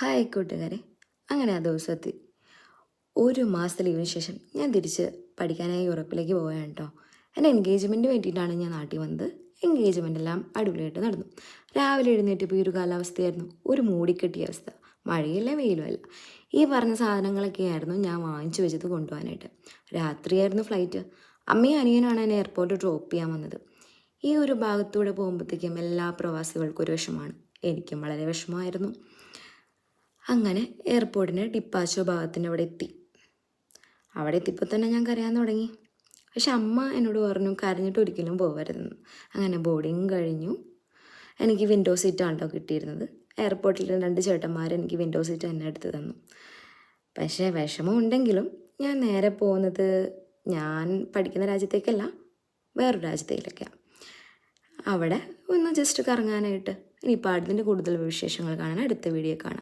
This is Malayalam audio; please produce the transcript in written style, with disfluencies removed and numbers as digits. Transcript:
ഹായ് കൂട്ടുകാരെ, അങ്ങനെ ആ ദിവസമെത്തി. ഒരു മാസത്തെ ലീവിന് ശേഷം ഞാൻ തിരിച്ച് പഠിക്കാനായി യൂറോപ്പിലേക്ക് പോവുകയാണ് കേട്ടോ. എൻ്റെ എൻഗേജ്മെൻറ്റ് വേണ്ടിയിട്ടാണ് ഞാൻ നാട്ടിൽ വന്നത്. എൻഗേജ്മെൻ്റ് എല്ലാം അടിപൊളിയായിട്ട് നടന്നു. രാവിലെ എഴുന്നേറ്റപ്പോൾ ഈ ഒരു കാലാവസ്ഥയായിരുന്നു, ഒരു മൂടിക്കെട്ടിയ അവസ്ഥ. മഴയില്ല വെയിലുമല്ല. ഈ പറഞ്ഞ സാധനങ്ങളൊക്കെയായിരുന്നു ഞാൻ വാങ്ങിച്ചു വെച്ചത് കൊണ്ടുപോകാനായിട്ട്. രാത്രിയായിരുന്നു ഫ്ലൈറ്റ്. അമ്മയും അനിയനാണ് എന്നെ എയർപോർട്ടിൽ ഡ്രോപ്പ് ചെയ്യാൻ വന്നത്. ഈ ഒരു ഭാഗത്തൂടെ പോകുമ്പോഴത്തേക്കും എല്ലാ പ്രവാസികൾക്കും ഒരു വിഷമമാണ്. എനിക്കും വളരെ വിഷമമായിരുന്നു. അങ്ങനെ എയർപോർട്ടിന് ഡിപ്പാച്ചർ ഭാഗത്തിൻ്റെ അവിടെ എത്തിയപ്പോൾ തന്നെ ഞാൻ കരയാൻ തുടങ്ങി. പക്ഷെ അമ്മ എന്നോട് പറഞ്ഞു കരഞ്ഞിട്ട് ഒരിക്കലും പോകരുതെന്ന്. അങ്ങനെ ബോർഡിങ് കഴിഞ്ഞു. എനിക്ക് വിൻഡോ സീറ്റാണ് കേട്ടോ കിട്ടിയിരുന്നത്. എയർപോർട്ടിൽ 2 ചേട്ടന്മാർ എനിക്ക് വിൻഡോ സീറ്റ് തന്നെ എടുത്ത് തന്നു. പക്ഷേ വിഷമം ഉണ്ടെങ്കിലും ഞാൻ നേരെ പോകുന്നത് ഞാൻ പഠിക്കുന്ന രാജ്യത്തേക്കല്ല, വേറൊരു രാജ്യത്തേക്കൊക്കെയാണ്. അവിടെ ഒന്ന് ജസ്റ്റ് കറങ്ങാനായിട്ട്. ഇനിയിപ്പോൾ അതിൻ്റെ കൂടുതൽ വിശേഷങ്ങൾ കാണാൻ അടുത്ത വീഡിയോ കാണാം.